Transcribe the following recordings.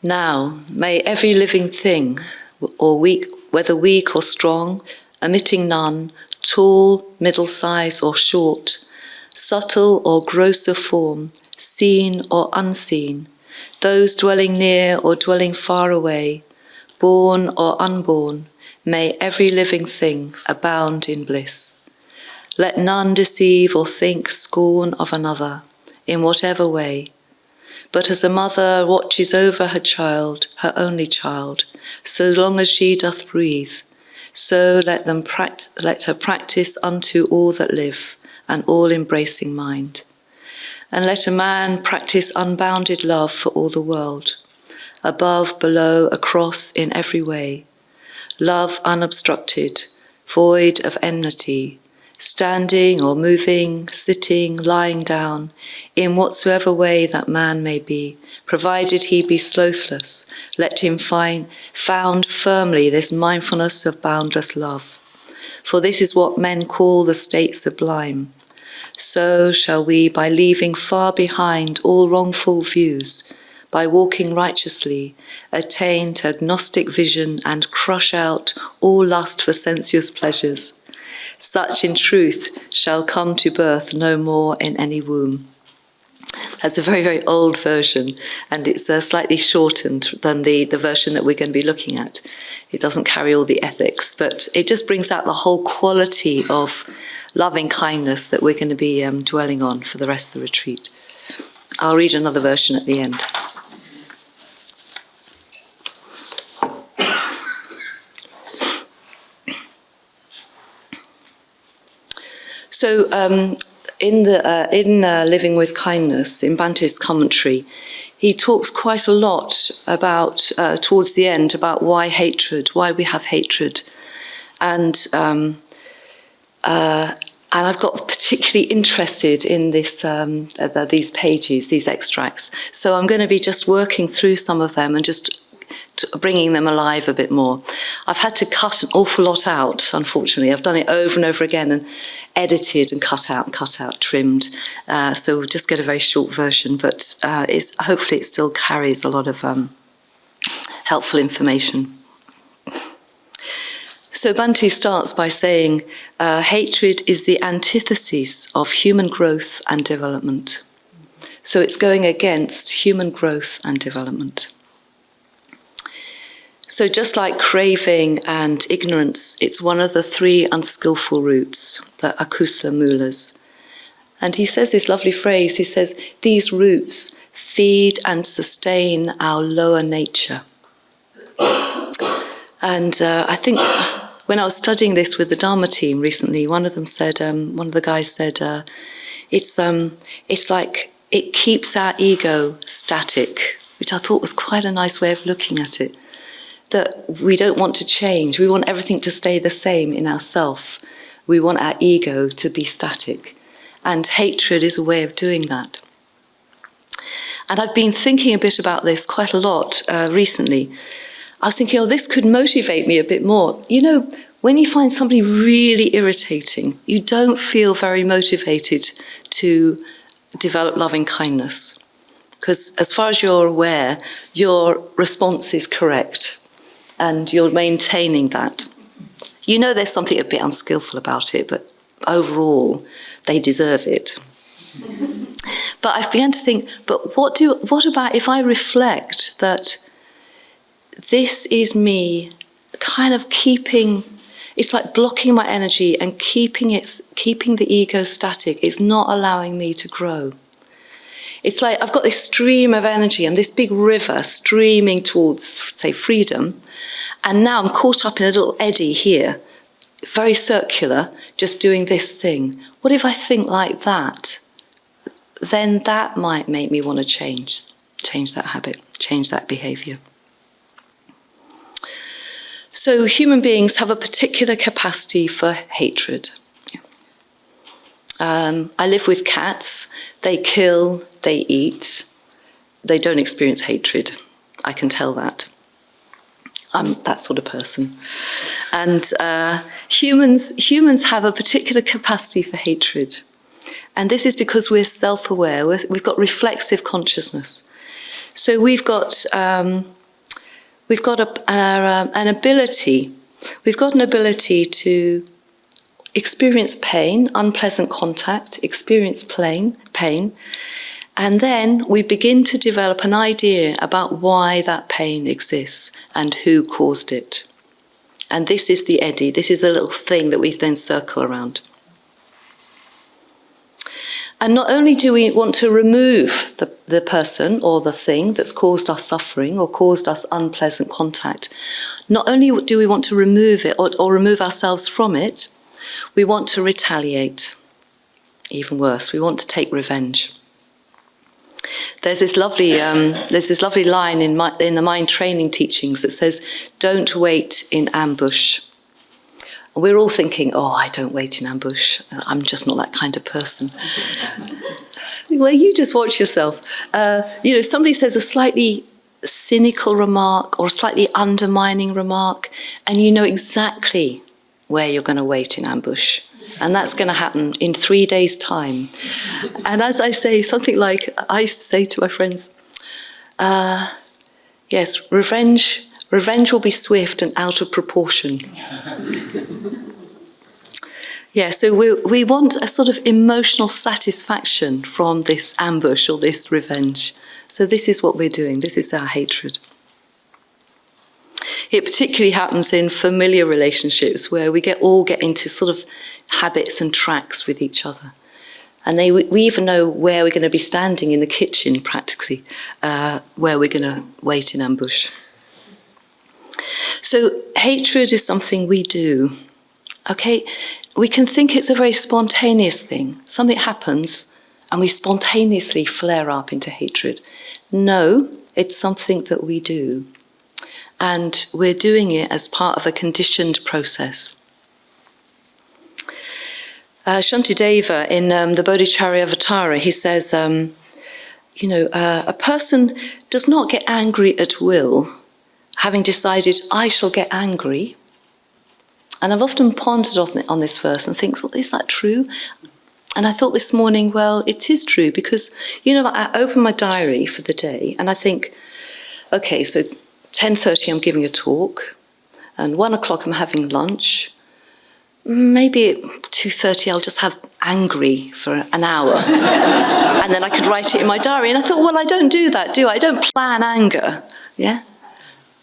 Now, may every living thing, or weak, whether weak or strong, omitting none, tall, middle size or short, subtle or grosser form, seen or unseen, those dwelling near or dwelling far away, born or unborn, may every living thing abound in bliss. Let none deceive or think scorn of another, in whatever way. But as a mother watches over her child, her only child, so long as she doth breathe, so let her practice unto all that live, an all-embracing mind. And let a man practice unbounded love for all the world, above, below, across, in every way. Love unobstructed, void of enmity, standing or moving, sitting, lying down, in whatsoever way that man may be, provided he be slothless, let him found firmly this mindfulness of boundless love. For this is what men call the state sublime. So shall we, by leaving far behind all wrongful views, by walking righteously, attain to agnostic vision and crush out all lust for sensuous pleasures. Such in truth shall come to birth no more in any womb. That's a very, very old version, and it's slightly shortened than the version that we're going to be looking at. It doesn't carry all the ethics, but it just brings out the whole quality of loving kindness that we're going to be dwelling on for the rest of the retreat. I'll read another version at the end. So in Living with Kindness, in Bante's commentary, he talks quite a lot about, towards the end, about why we have hatred. And I've got particularly interested in this, these pages, these extracts. So I'm going to be just working through some of them and just bringing them alive a bit more. I've had to cut an awful lot out, unfortunately. I've done it over and over again and edited and cut out, trimmed. So we'll just get a very short version, but hopefully it still carries a lot of helpful information. So Bhante starts by saying, hatred is the antithesis of human growth and development. So it's going against human growth and development. So just like craving and ignorance, it's one of the three unskillful roots, the akusala moolas. And he says this lovely phrase, he says, these roots feed and sustain our lower nature. And I think when I was studying this with the Dharma team recently, one of the guys said, it's like it keeps our ego static, which I thought was quite a nice way of looking at it. That we don't want to change. We want everything to stay the same in ourself. We want our ego to be static. And hatred is a way of doing that. And I've been thinking a bit about this quite a lot recently. I was thinking, this could motivate me a bit more. You know, when you find somebody really irritating, you don't feel very motivated to develop loving kindness. Because as far as you're aware, your response is correct. And you're maintaining that. You know there's something a bit unskillful about it, but overall, they deserve it. But I've begun to think, but what about if I reflect that this is me kind of it's like blocking my energy and keeping the ego static. It's not allowing me to grow. It's like I've got this stream of energy and this big river streaming towards, say, freedom. And now I'm caught up in a little eddy here, very circular, just doing this thing. What if I think like that? Then that might make me want to change that habit, change that behavior. So human beings have a particular capacity for hatred. I live with cats. They kill, they eat. They don't experience hatred. I can tell that. I'm that sort of person. And humans have a particular capacity for hatred. And this is because we're self-aware. We've got reflexive consciousness. So we've got an ability. We've got an ability to experience pain, unpleasant contact, experience pain, and then we begin to develop an idea about why that pain exists and who caused it. And this is the eddy. This is the little thing that we then circle around. And not only do we want to remove the person or the thing that's caused us suffering or caused us unpleasant contact, not only do we want to remove it or remove ourselves from it, we want to retaliate. Even worse, we want to take revenge. There's this lovely line in the mind training teachings that says, "Don't wait in ambush." We're all thinking, "Oh, I don't wait in ambush. I'm just not that kind of person." Well, you just watch yourself. Somebody says a slightly cynical remark or a slightly undermining remark, and you know exactly where you're going to wait in ambush. And that's going to happen in 3 days' time. And as I say, something like, I used to say to my friends, yes, revenge will be swift and out of proportion. Yeah, so we want a sort of emotional satisfaction from this ambush or this revenge. So this is what we're doing. This is our hatred. It particularly happens in familiar relationships where we all get into sort of habits and tracks with each other. And we even know where we're going to be standing in the kitchen, practically, where we're going to wait in ambush. So hatred is something we do. Okay, we can think it's a very spontaneous thing. Something happens and we spontaneously flare up into hatred. No, it's something that we do. And we're doing it as part of a conditioned process. Shantideva, in the Bodhicharyavatara, he says, a person does not get angry at will, having decided, I shall get angry. And I've often pondered on this verse and think, well, is that true? And I thought this morning, well, it is true, because, I open my diary for the day and I think, okay, so 10:30 I'm giving a talk, and 1 o'clock I'm having lunch. Maybe at 2:30 I'll just have angry for an hour. And then I could write it in my diary. And I thought, well, I don't do that, do I? I don't plan anger. Yeah?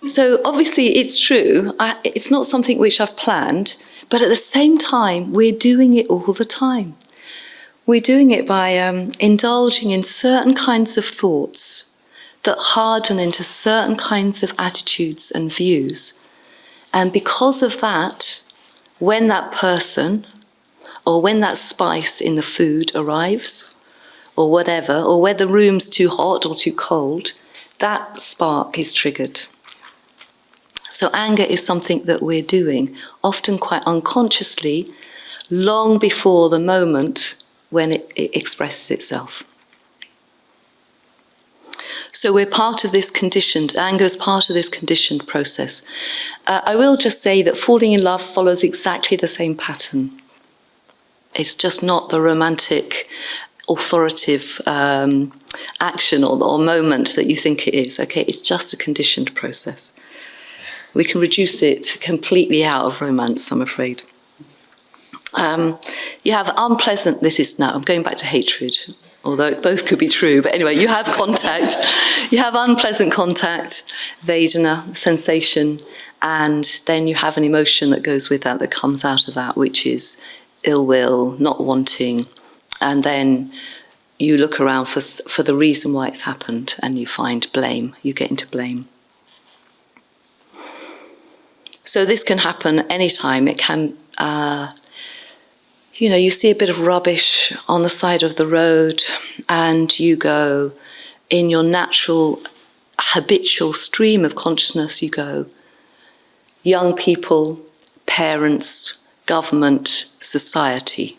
So obviously it's true. It's not something which I've planned, but at the same time, we're doing it all the time. We're doing it by indulging in certain kinds of thoughts that harden into certain kinds of attitudes and views. And because of that, when that person or when that spice in the food arrives or whatever, or where the room's too hot or too cold, that spark is triggered. So anger is something that we're doing, often quite unconsciously, long before the moment when it expresses itself. So we're part of this anger is part of this conditioned process. I will just say that falling in love follows exactly the same pattern. It's just not the romantic, authoritative action or moment that you think it is. Okay, it's just a conditioned process. We can reduce it completely out of romance, I'm afraid. You have unpleasant, I'm going back to hatred, although both could be true, but anyway, you have contact, you have unpleasant contact, Vedana, sensation, and then you have an emotion that goes with that comes out of that, which is ill will, not wanting, and then you look around for the reason why it's happened, and you find blame, you get into blame. So this can happen anytime. It can, you see a bit of rubbish on the side of the road and you go, in your natural, habitual stream of consciousness, you go, young people, parents, government, society.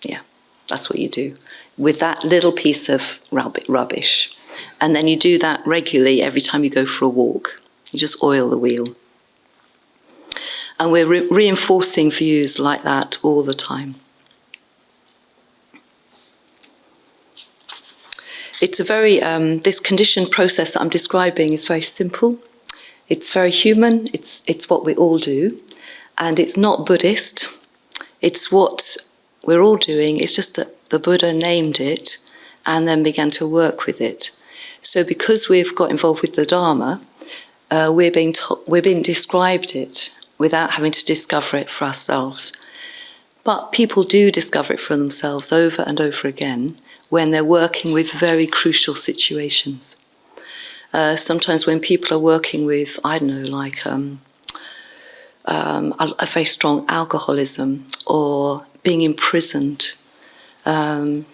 Yeah, that's what you do with that little piece of rubbish. And then you do that regularly every time you go for a walk. You just oil the wheel. And we're reinforcing views like that all the time. It's a very, this conditioned process that I'm describing is very simple. It's very human. It's what we all do. And it's not Buddhist. It's what we're all doing. It's just that the Buddha named it and then began to work with it. So because we've got involved with the Dharma, we're being described it without having to discover it for ourselves. But people do discover it for themselves over and over again when they're working with very crucial situations. Sometimes when people are working with, I don't know, like a very strong alcoholism or being imprisoned, they're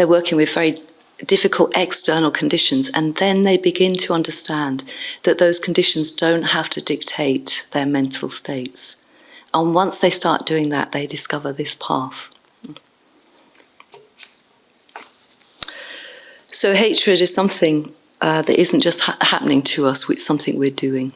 working with very difficult external conditions, and then they begin to understand that those conditions don't have to dictate their mental states. And once they start doing that, they discover this path. So hatred is something that isn't just happening to us, it's something we're doing.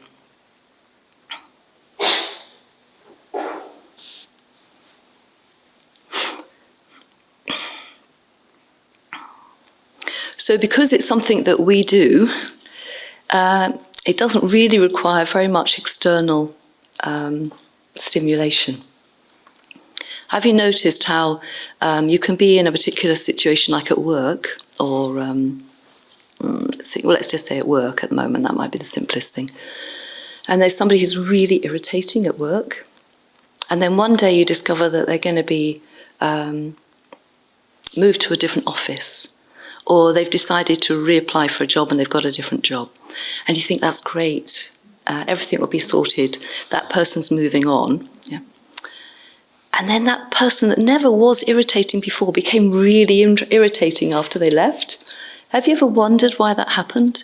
So because it's something that we do, it doesn't really require very much external stimulation. Have you noticed how you can be in a particular situation, like at work, or let's just say at work at the moment, that might be the simplest thing. And there's somebody who's really irritating at work, and then one day you discover that they're going to be moved to a different office, or they've decided to reapply for a job and they've got a different job. And you think, that's great, everything will be sorted, that person's moving on. Yeah. And then that person that never was irritating before became really irritating after they left. Have you ever wondered why that happened?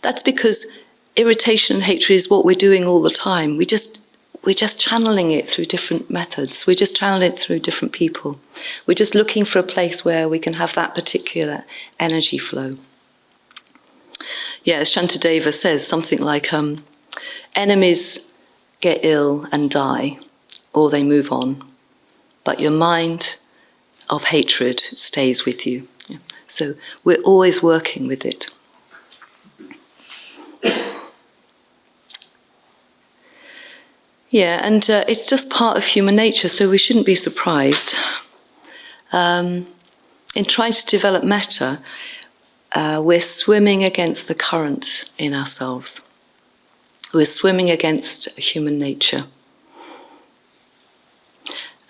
That's because irritation and hatred is what we're doing all the time. We're just channeling it through different methods. We're just channeling it through different people. We're just looking for a place where we can have that particular energy flow. Yeah, as Shantideva says, something like, enemies get ill and die, or they move on, but your mind of hatred stays with you. Yeah. So we're always working with it. Yeah, and it's just part of human nature, so we shouldn't be surprised. In trying to develop metta, we're swimming against the current in ourselves. We're swimming against human nature.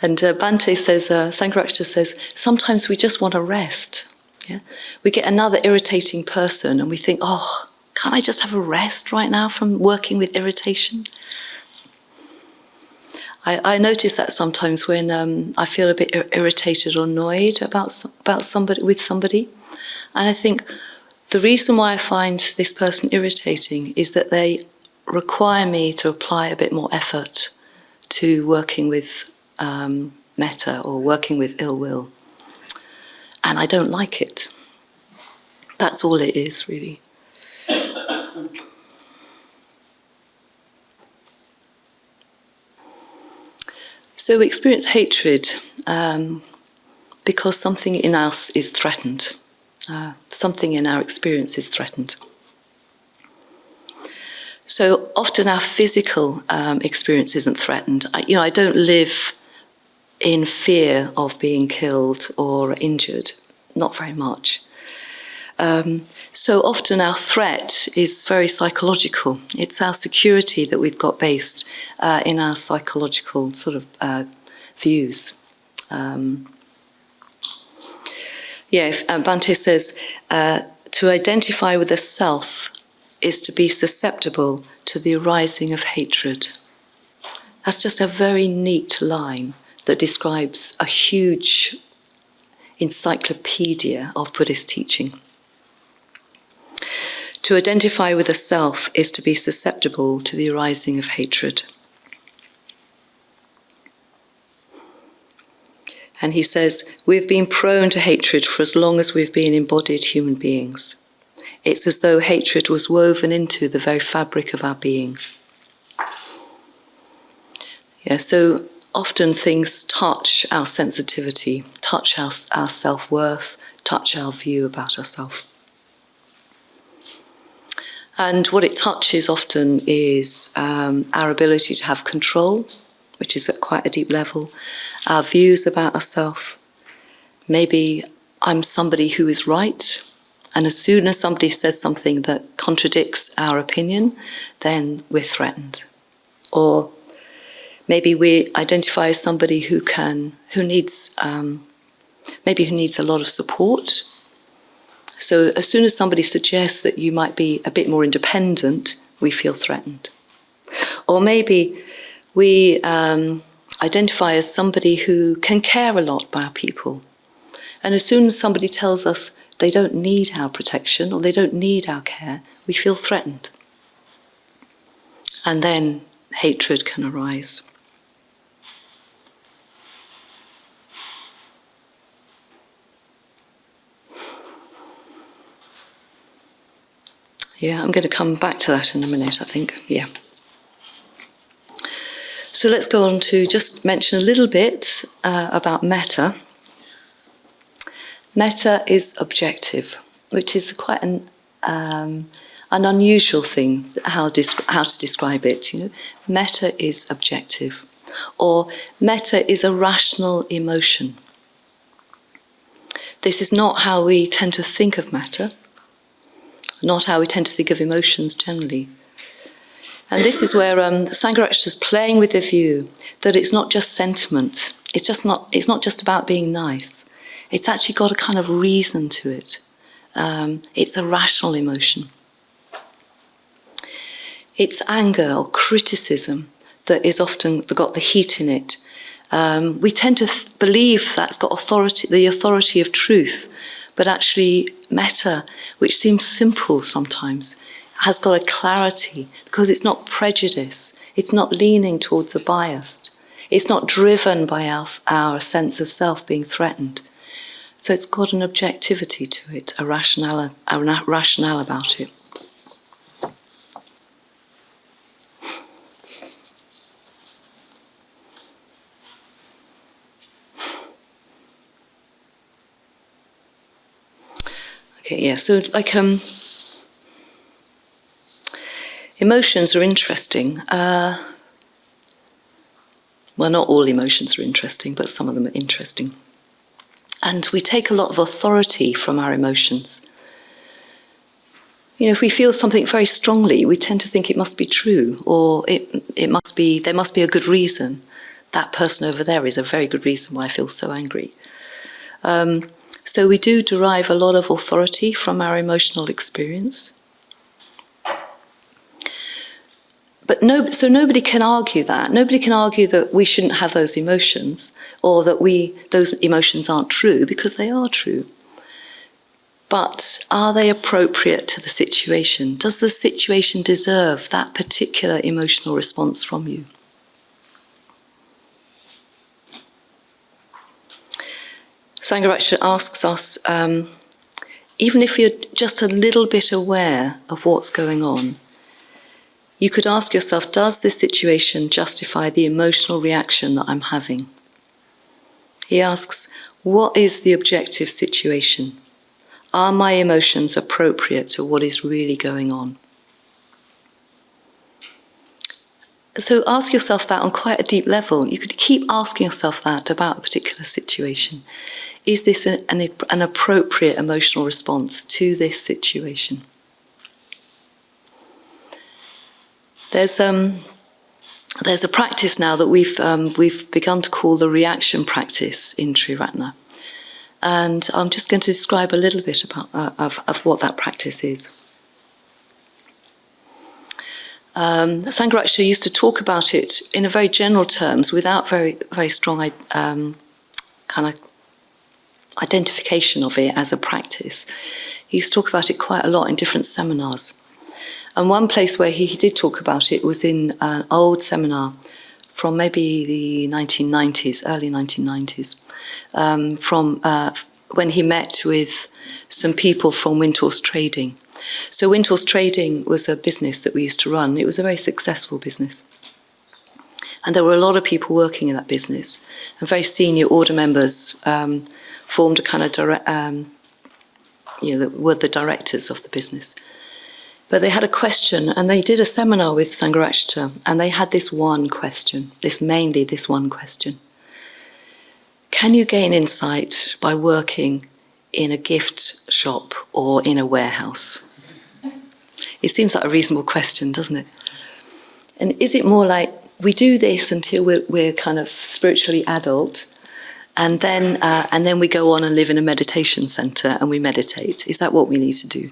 And Bhante says, Sangharakshita says, sometimes we just want to rest. Yeah? We get another irritating person and we think, oh, can't I just have a rest right now from working with irritation? I notice that sometimes when I feel a bit irritated or annoyed about somebody, with somebody, and I think the reason why I find this person irritating is that they require me to apply a bit more effort to working with metta or working with ill will, and I don't like it. That's all it is, really. So we experience hatred because something in us is threatened. Something in our experience is threatened. So often our physical experience isn't threatened. I don't live in fear of being killed or injured, not very much. So often our threat is very psychological. It's our security that we've got based in our psychological sort of views. Bhante says, to identify with the self is to be susceptible to the arising of hatred. That's just a very neat line that describes a huge encyclopedia of Buddhist teaching. To identify with the self is to be susceptible to the arising of hatred. And he says, we've been prone to hatred for as long as we've been embodied human beings. It's as though hatred was woven into the very fabric of our being. Yeah, so often things touch our sensitivity, touch our self-worth, touch our view about ourselves. And what it touches often is our ability to have control, which is at quite a deep level, our views about ourselves. Maybe I'm somebody who is right, and as soon as somebody says something that contradicts our opinion, then we're threatened. Or maybe we identify as somebody who needs a lot of support. So as soon as somebody suggests that you might be a bit more independent, we feel threatened. Or maybe we identify as somebody who can care a lot about people. And as soon as somebody tells us they don't need our protection or they don't need our care, we feel threatened. And then hatred can arise. Yeah, I'm going to come back to that in a minute, I think. Yeah. So let's go on to just mention a little bit about metta. Metta is objective, which is quite an unusual thing, how to describe it. You know, metta is objective, or metta is a rational emotion. This is not how we tend to think of metta, not how we tend to think of emotions generally. And this is where the Sangharakshita is playing with the view that it's not just sentiment. It's not just about being nice. It's actually got a kind of reason to it. It's a rational emotion. It's anger or criticism that is often got the heat in it. We tend to believe that's got authority, the authority of truth, but actually metta, which seems simple sometimes, has got a clarity because it's not prejudice. It's not leaning towards a bias. It's not driven by our sense of self being threatened. So it's got an objectivity to it, a rationale about it. Okay, yeah, so emotions are interesting. Well, not all emotions are interesting, but some of them are interesting. And we take a lot of authority from our emotions. You know, if we feel something very strongly, we tend to think it must be true, or there must be a good reason. That person over there is a very good reason why I feel so angry. So we do derive a lot of authority from our emotional experience. But so nobody can argue that. Nobody can argue that we shouldn't have those emotions, or that those emotions aren't true, because they are true. But are they appropriate to the situation? Does the situation deserve that particular emotional response from you? Sangharakshita asks us, even if you're just a little bit aware of what's going on, you could ask yourself, does this situation justify the emotional reaction that I'm having? He asks, what is the objective situation? Are my emotions appropriate to what is really going on? So ask yourself that on quite a deep level. You could keep asking yourself that about a particular situation. Is this an appropriate emotional response to this situation? There's a practice now that we've begun to call the reaction practice in Triratna, and I'm just going to describe a little bit about of what that practice is. Sangharakshita used to talk about it in a very general terms, without very very strong kind of identification of it as a practice. He used to talk about it quite a lot in different seminars. And one place where he did talk about it was in an old seminar from maybe the 1990s, early 1990s, from when he met with some people from Windhorse Trading. So Windhorse Trading was a business that we used to run. It was a very successful business. And there were a lot of people working in that business. And very senior order members formed a kind of that were the directors of the business. But they had a question, and they did a seminar with Sangharakshita, and they had this one question, this one question. Can you gain insight by working in a gift shop or in a warehouse? It seems like a reasonable question, doesn't it? And is it more like we do this until we're kind of spiritually adult, and then we go on and live in a meditation center and we meditate? Is that what we need to do?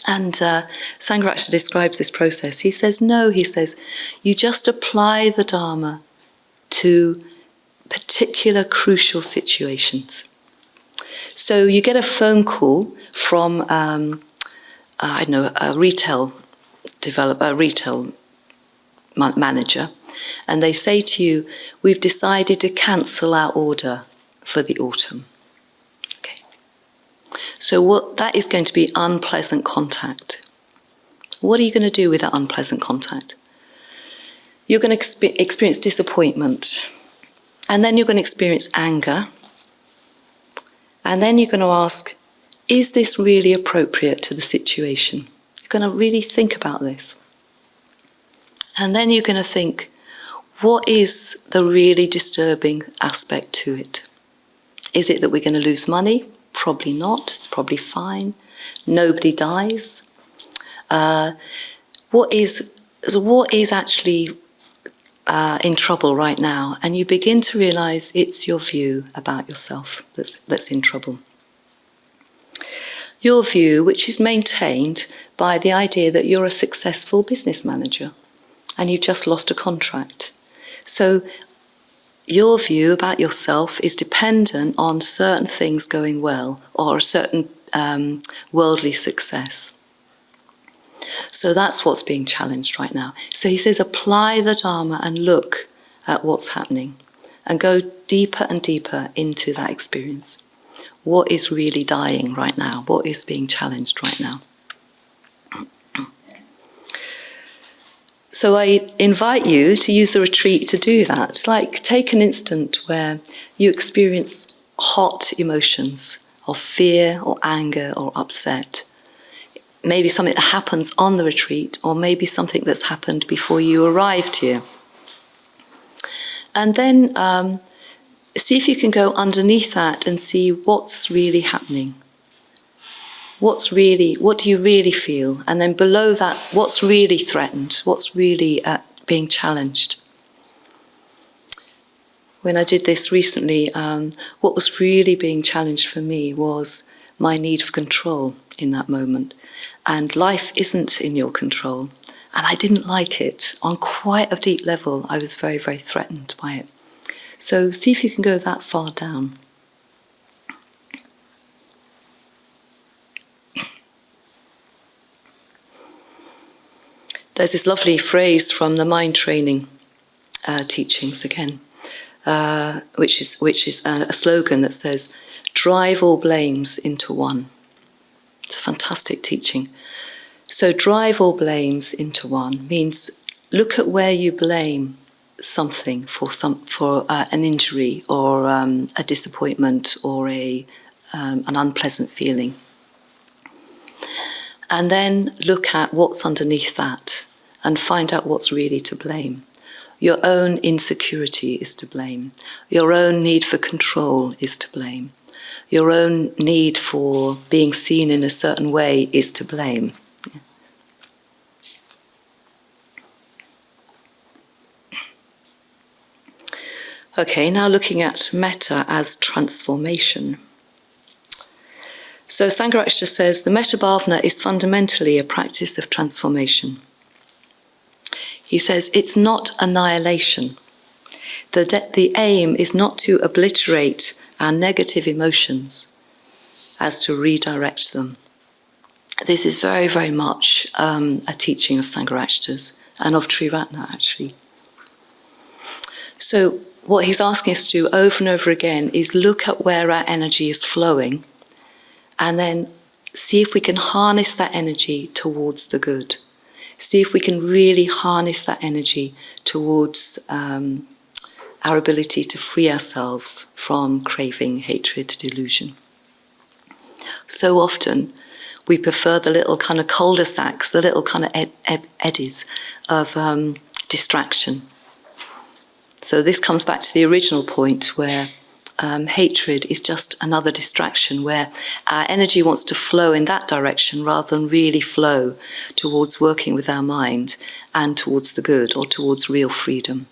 And Sangharakshita describes this process. He says, no, he says, you just apply the Dharma to particular crucial situations. So you get a phone call from, a retail manager, and they say to you, we've decided to cancel our order for the autumn. Okay. So that is going to be unpleasant contact. What are you going to do with that unpleasant contact? You're going to experience disappointment, and then you're going to experience anger, and then you're going to ask, is this really appropriate to the situation? You're going to really think about this. And then you're going to think, what is the really disturbing aspect to it? Is it that we're going to lose money? Probably not. It's probably fine. Nobody dies. What is actually in trouble right now? And you begin to realize it's your view about yourself that's in trouble. Your view, which is maintained by the idea that you're a successful business manager and you've just lost a contract. So your view about yourself is dependent on certain things going well or a certain worldly success. So that's what's being challenged right now. So he says, apply the Dharma and look at what's happening and go deeper and deeper into that experience. What is really dying right now? What is being challenged right now? So I invite you to use the retreat to do that. Like, take an instant where you experience hot emotions of fear or anger or upset. Maybe something that happens on the retreat, or maybe something that's happened before you arrived here. And then see if you can go underneath that and see what's really happening. What do you really feel? And then below that, what's really threatened? What's really being challenged? When I did this recently, what was really being challenged for me was my need for control in that moment. And life isn't in your control. And I didn't like it. On quite a deep level, I was very, very threatened by it. So see if you can go that far down. There's this lovely phrase from the mind training teachings again, which is a slogan that says, drive all blames into one. It's a fantastic teaching. So drive all blames into one means look at where you blame something for an injury or a disappointment or an unpleasant feeling. And then look at what's underneath that and find out what's really to blame. Your own insecurity is to blame. Your own need for control is to blame. Your own need for being seen in a certain way is to blame. Okay, now looking at metta as transformation. So Sangharakshita says the metta bhavana is fundamentally a practice of transformation. He says it's not annihilation. The aim is not to obliterate our negative emotions as to redirect them. This is very, very much a teaching of Sangharakshita's and of Triratna, actually. So what he's asking us to do over and over again is look at where our energy is flowing and then see if we can harness that energy towards the good. See if we can really harness that energy towards our ability to free ourselves from craving, hatred, delusion. So often we prefer the little kind of cul-de-sacs, the little kind of eddies of distraction. So this comes back to the original point where hatred is just another distraction, where our energy wants to flow in that direction rather than really flow towards working with our mind and towards the good or towards real freedom.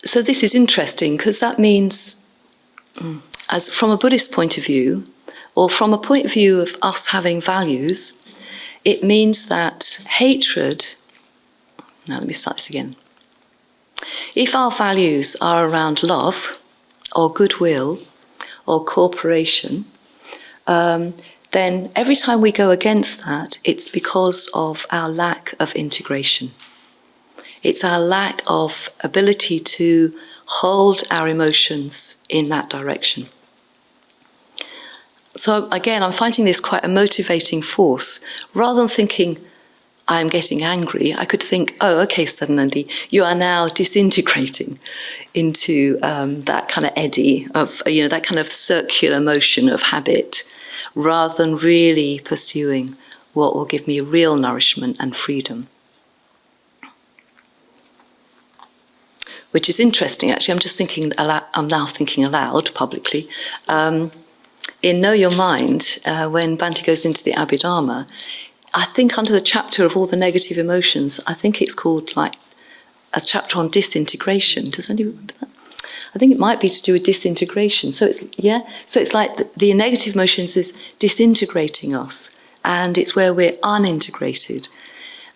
So this is interesting because that means, as from a Buddhist point of view, or from a point of view of us having values, it means that hatred. Now let me start this again. If our values are around love, or goodwill, or cooperation, then every time we go against that, it's because of our lack of integration. It's our lack of ability to hold our emotions in that direction. So again, I'm finding this quite a motivating force. Rather than thinking, I'm getting angry, I could think, oh, okay, Saddhanandi, you are now disintegrating into that kind of eddy of, that kind of circular motion of habit, rather than really pursuing what will give me real nourishment and freedom. Which is interesting, actually. I'm just thinking, I'm now thinking aloud publicly. In Know Your Mind, when Bhante goes into the Abhidharma, I think under the chapter of all the negative emotions, I think it's called like a chapter on disintegration. Does anyone remember that? I think it might be to do with disintegration. So it's like the negative emotions is disintegrating us, and it's where we're unintegrated.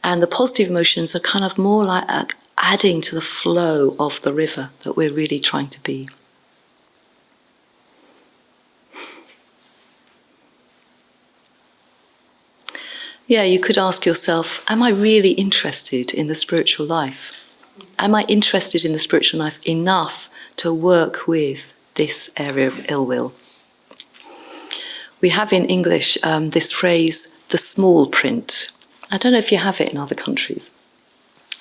And the positive emotions are kind of more like adding to the flow of the river that we're really trying to be. Yeah, you could ask yourself, am I really interested in the spiritual life? Am I interested in the spiritual life enough to work with this area of ill will? We have in English this phrase, the small print. I don't know if you have it in other countries.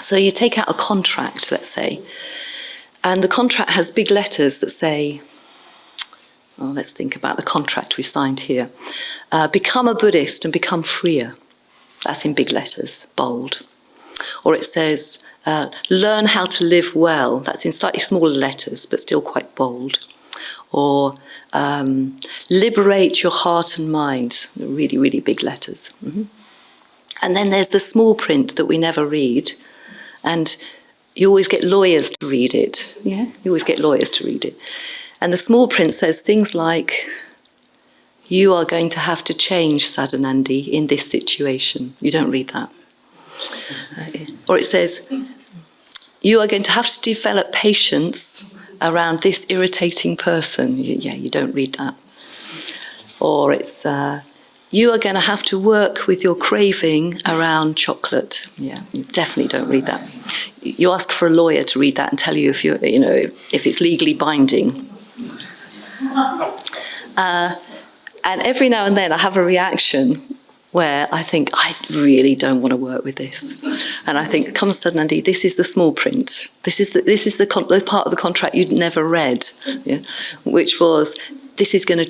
So you take out a contract, let's say, and the contract has big letters that say, well, let's think about the contract we've signed here. Become a Buddhist and become freer. That's in big letters, bold. Or it says, learn how to live well. That's in slightly smaller letters, but still quite bold. Or liberate your heart and mind. Really, really big letters. Mm-hmm. And then there's the small print that we never read. And you always get lawyers to read it. Yeah, you always get lawyers to read it. And the small print says things like, you are going to have to change, Saddhanandi, in this situation. You don't read that. Or it says, you are going to have to develop patience around this irritating person. Yeah, you don't read that. Or it's, you are going to have to work with your craving around chocolate. Yeah, you definitely don't read that. You ask for a lawyer to read that and tell you if it's legally binding. And every now and then I have a reaction where I think, I really don't want to work with this. And I think, come on, Saddhanandi, this is the small print. This is the part of the contract you'd never read, yeah? Which was, this is going to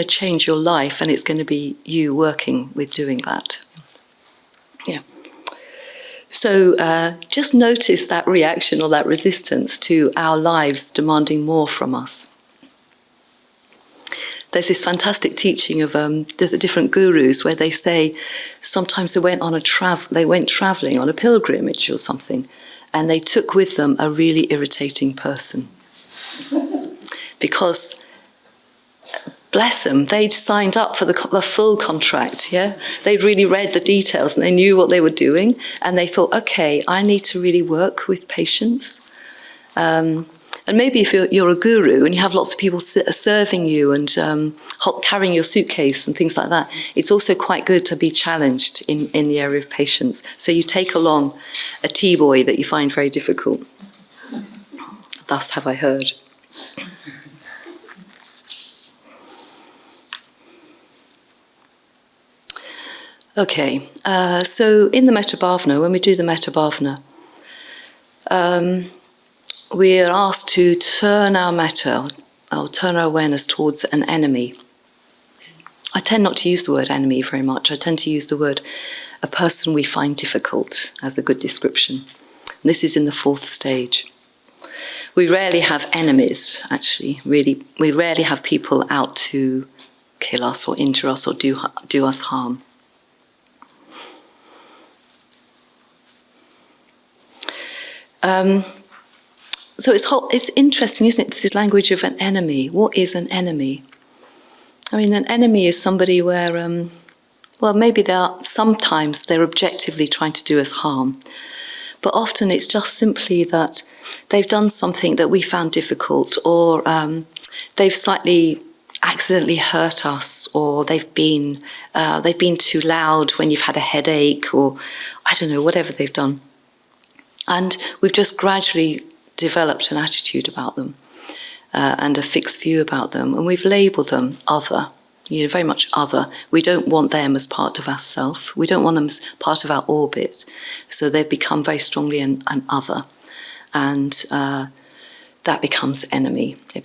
change your life, and it's going to be you working with doing that. Yeah. So just notice that reaction or that resistance to our lives demanding more from us. There's this fantastic teaching of the different gurus where they say sometimes they went travelling on a pilgrimage or something, and they took with them a really irritating person. Because, bless them, they'd signed up for the full contract, yeah? They'd really read the details and they knew what they were doing, and they thought, okay, I need to really work with patience. And maybe if you're a guru and you have lots of people serving you and carrying your suitcase and things like that, it's also quite good to be challenged in the area of patience. So you take along a tea boy that you find very difficult. Thus have I heard. Okay, so in the Metta Bhavana, when we do the Metta Bhavana, we are asked to turn our metta, or turn our awareness towards an enemy. I tend not to use the word enemy very much. I tend to use the word a person we find difficult as a good description. This is in the 4th stage. We rarely have enemies, actually, really. We rarely have people out to kill us or injure us or do us harm. So it's interesting, isn't it, this language of an enemy. What is an enemy? I mean, an enemy is somebody where, well, maybe sometimes they're objectively trying to do us harm. But often it's just simply that they've done something that we found difficult, or they've slightly accidentally hurt us, or they've been too loud when you've had a headache, or I don't know, whatever they've done. And we've just gradually developed an attitude about them and a fixed view about them, and we've labelled them other. Very much other. We don't want them as part of our self. We don't want them as part of our orbit. So they've become very strongly an other. And that becomes enemy. We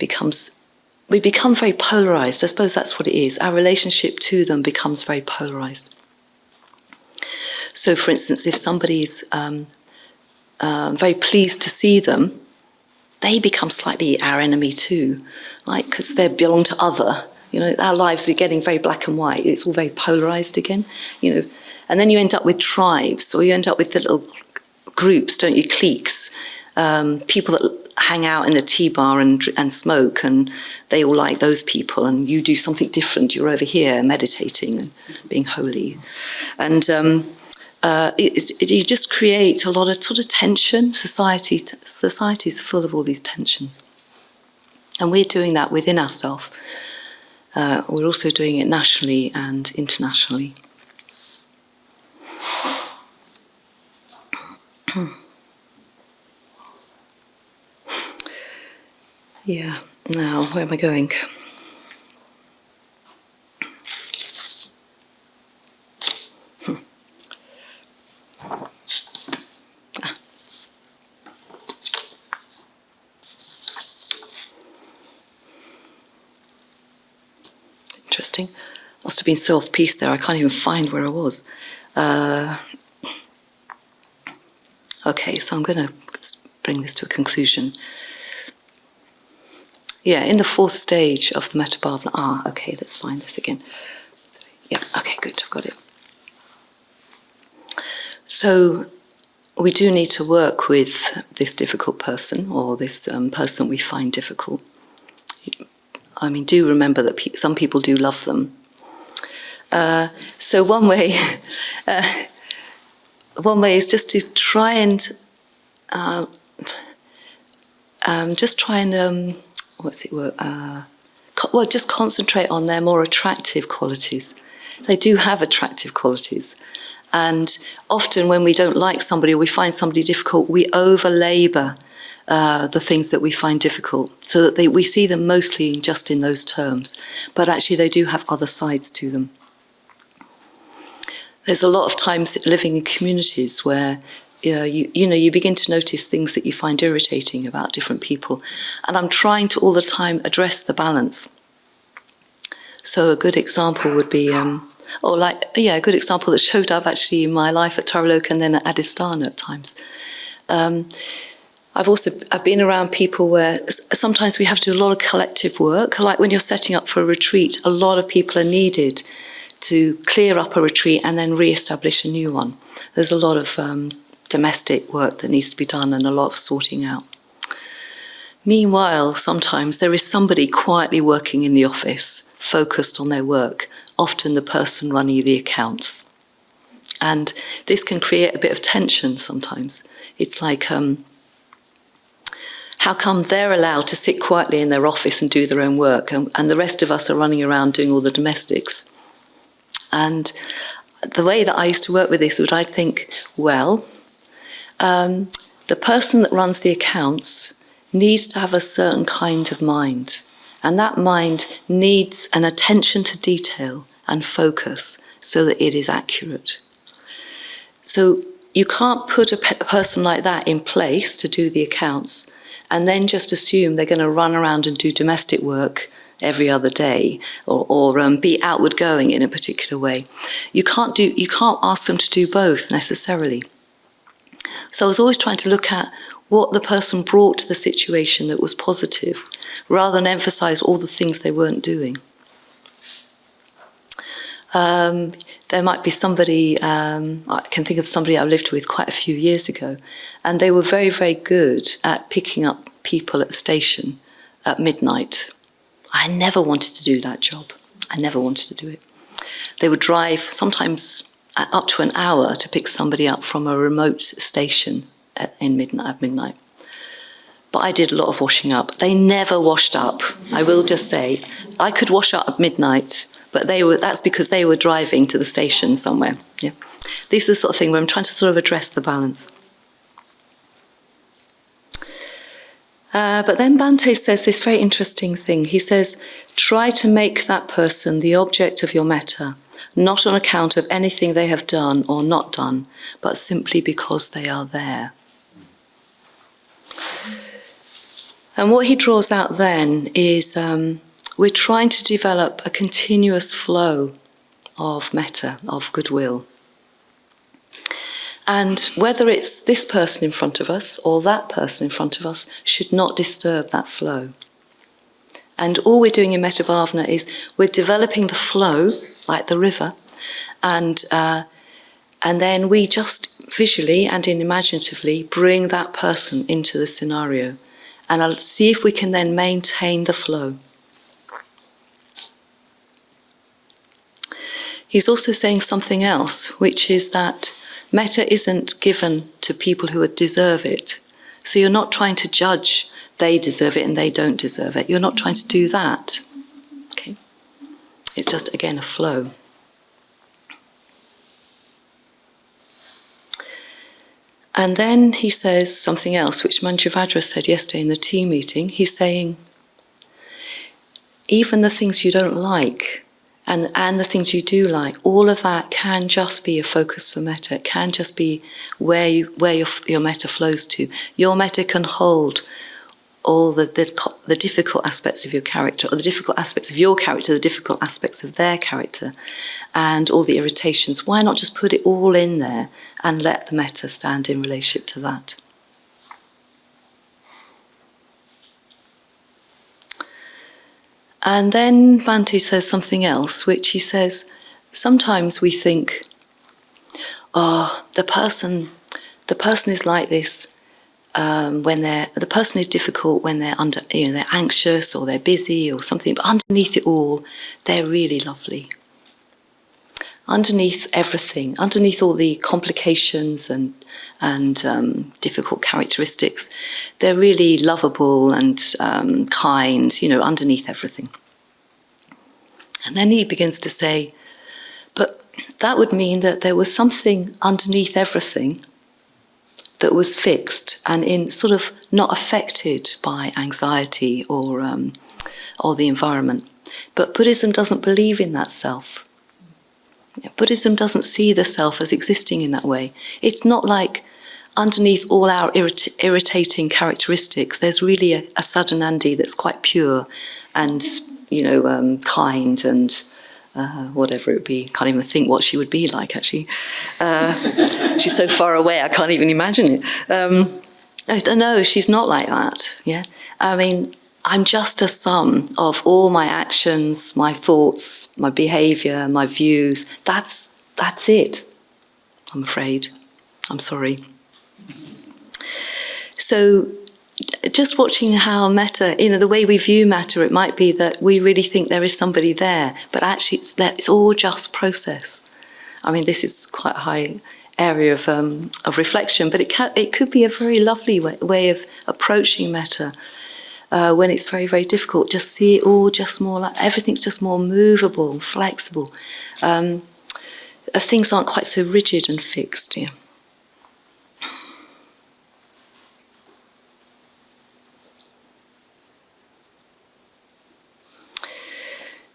become very polarised. I suppose that's what it is. Our relationship to them becomes very polarised. So, for instance, if somebody's very pleased to see them, they become slightly our enemy too, like, because they belong to other. Our lives are getting very black and white. It's all very polarised again, And then you end up with tribes, or you end up with the little groups, don't you, cliques, people that hang out in the tea bar and smoke, and they all like those people, and you do something different. You're over here meditating and being holy. And you just create a lot of sort of tension. Society's full of all these tensions. And we're doing that within ourselves. We're also doing it nationally and internationally. Yeah, now, where am I going? Interesting. Must have been so off-piece there, I can't even find where I was. Okay, so I'm going to bring this to a conclusion. Yeah, in the 4th stage of the Metta Bhavana. Okay, let's find this again. Yeah, okay, good, I've got it. So we do need to work with this difficult person, or this person we find difficult. I mean, do remember that some people do love them. So one way is just to try and just concentrate on their more attractive qualities. They do have attractive qualities. And often when we don't like somebody, or we find somebody difficult, we over-labour the things that we find difficult, so that we see them mostly just in those terms. But actually they do have other sides to them. There's a lot of times living in communities where you begin to notice things that you find irritating about different people. And I'm trying to all the time address the balance. So a good example would be, a good example that showed up actually in my life at Taraloka and then at Adhisthana at times. I've been around people where sometimes we have to do a lot of collective work. Like when you're setting up for a retreat, a lot of people are needed to clear up a retreat and then re-establish a new one. There's a lot of domestic work that needs to be done and a lot of sorting out. Meanwhile, sometimes there is somebody quietly working in the office, focused on their work, often the person running the accounts. And this can create a bit of tension sometimes. It's like, how come they're allowed to sit quietly in their office and do their own work, and the rest of us are running around doing all the domestics? And the way that I used to work with this would, I'd think, well, the person that runs the accounts needs to have a certain kind of mind. And that mind needs an attention to detail and focus so that it is accurate. So you can't put a person like that in place to do the accounts and then just assume they're going to run around and do domestic work every other day, or be outward going in a particular way. You can't ask them to do both necessarily. So I was always trying to look at what the person brought to the situation that was positive, rather than emphasize all the things they weren't doing. There might be somebody, I can think of somebody I lived with quite a few years ago, and they were very, very good at picking up people at the station at midnight. I never wanted to do that job. I never wanted to do it. They would drive sometimes up to an hour to pick somebody up from a remote station at midnight. But I did a lot of washing up. They never washed up, I will just say. I could wash up at midnight, but that's because they were driving to the station somewhere. Yeah. This is the sort of thing where I'm trying to sort of address the balance. But then Bhante says this very interesting thing. He says, try to make that person the object of your metta, not on account of anything they have done or not done, but simply because they are there. And what he draws out then is we're trying to develop a continuous flow of metta, of goodwill. And whether it's this person in front of us or that person in front of us should not disturb that flow. And all we're doing in Metta Bhavana is we're developing the flow, like the river, and then we just visually and imaginatively bring that person into the scenario. And I'll see if we can then maintain the flow. He's also saying something else, which is that metta isn't given to people who deserve it. So you're not trying to judge they deserve it and they don't deserve it. You're not trying to do that. Okay? It's just, again, a flow. And then he says something else, which Manjuvajra said yesterday in the tea meeting. He's saying, even the things you don't like, and the things you do like, all of that can just be a focus for metta. It can just be where your metta flows to. Your metta can hold all the difficult aspects of your character, or the difficult aspects of your character, the difficult aspects of their character, and all the irritations. Why not just put it all in there and let the metta stand in relationship to that? And then Bhante says something else, which he says, sometimes we think, the person is like this the person is difficult when they're they're anxious or they're busy or something, but underneath it all, they're really lovely. Underneath everything, underneath all the complications and difficult characteristics, they're really lovable and kind, underneath everything. And then he begins to say, but that would mean that there was something underneath everything that was fixed and in sort of not affected by anxiety or the environment. But Buddhism doesn't believe in that self. Buddhism doesn't see the self as existing in that way. It's not like underneath all our irritating characteristics, there's really a Saddhanandi that's quite pure and, kind and whatever it would be. Can't even think what she would be like, actually. She's so far away, I can't even imagine it. No, she's not like that. Yeah, I mean, I'm just a sum of all my actions, my thoughts, my behaviour, my views. That's it, I'm afraid. I'm sorry. So just watching how metta, the way we view metta, it might be that we really think there is somebody there, but actually it's all just process. I mean, this is quite a high area of reflection, but it could be a very lovely way of approaching metta. When it's very, very difficult, just see it all just more like everything's just more movable, flexible. Things aren't quite so rigid and fixed. Yeah.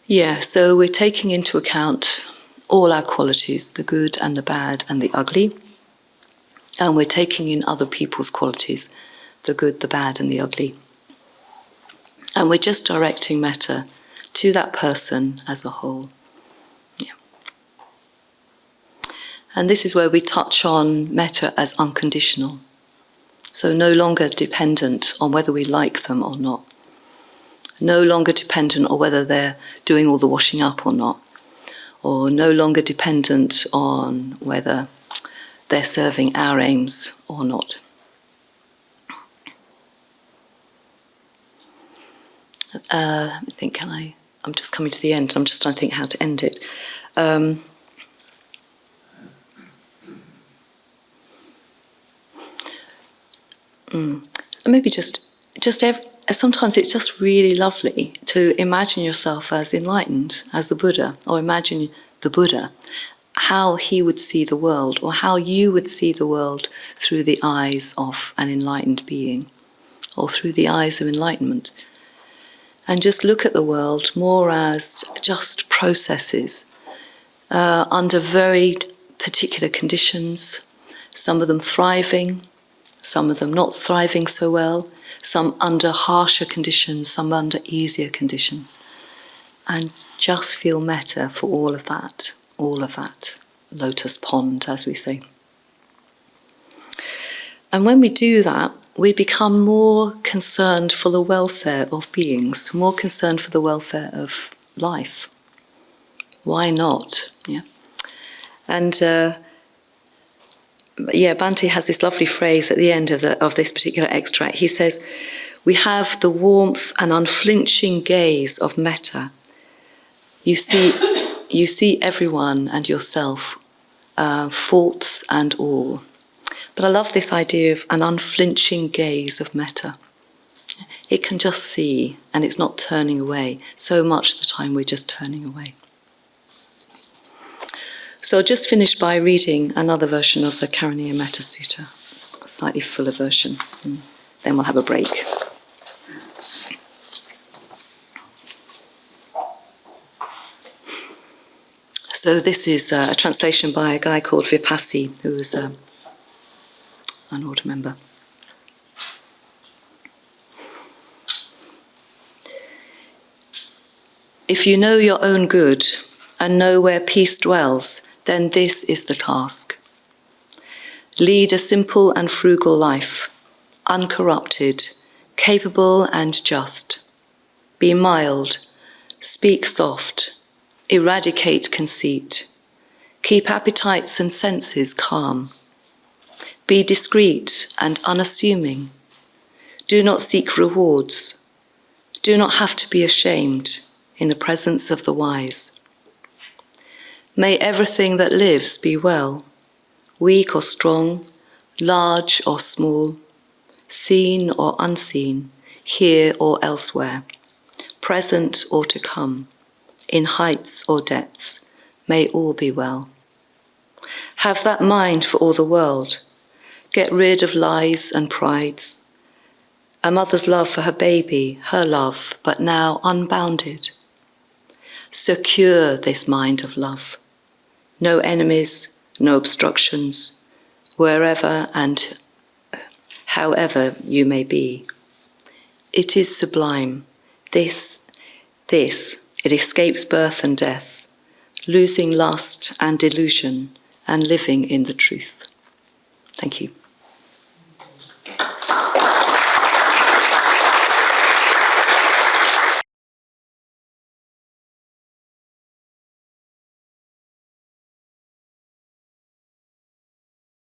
Yeah, so we're taking into account all our qualities, the good and the bad and the ugly, and we're taking in other people's qualities, the good, the bad, and the ugly. And we're just directing metta to that person as a whole. Yeah. And this is where we touch on metta as unconditional. So no longer dependent on whether we like them or not. No longer dependent on whether they're doing all the washing up or not. Or no longer dependent on whether they're serving our aims or not. Let me think, I'm just coming to the end. I'm just trying to think how to end it. Maybe sometimes it's just really lovely to imagine yourself as enlightened, as the Buddha, or imagine the Buddha, how he would see the world, or how you would see the world through the eyes of an enlightened being, or through the eyes of enlightenment. And just look at the world more as just processes under very particular conditions, some of them thriving, some of them not thriving so well, some under harsher conditions, some under easier conditions. And just feel metta for all of that lotus pond, as we say. And when we do that, we become more concerned for the welfare of beings, more concerned for the welfare of life. Why not? Yeah. And Bhante has this lovely phrase at the end of this particular extract. He says, "We have the warmth and unflinching gaze of metta. You see everyone and yourself, faults and all." But I love this idea of an unflinching gaze of metta. It can just see, and it's not turning away. So much of the time we're just turning away. So I'll just finish by reading another version of the Karaniya Metta Sutta, a slightly fuller version, and then we'll have a break. So this is a translation by a guy called Vipassi, who was an order member. If you know your own good and know where peace dwells, then this is the task. Lead a simple and frugal life, uncorrupted, capable and just. Be mild, speak soft, eradicate conceit, keep appetites and senses calm. Be discreet and unassuming. Do not seek rewards. Do not have to be ashamed in the presence of the wise. May everything that lives be well, weak or strong, large or small, seen or unseen, here or elsewhere, present or to come, in heights or depths, may all be well. Have that mind for all the world. Get rid of lies and prides. A mother's love for her baby, her love, but now unbounded. Secure this mind of love. No enemies, no obstructions, wherever and however you may be. It is sublime. This, it escapes birth and death, losing lust and delusion, and living in the truth. Thank you.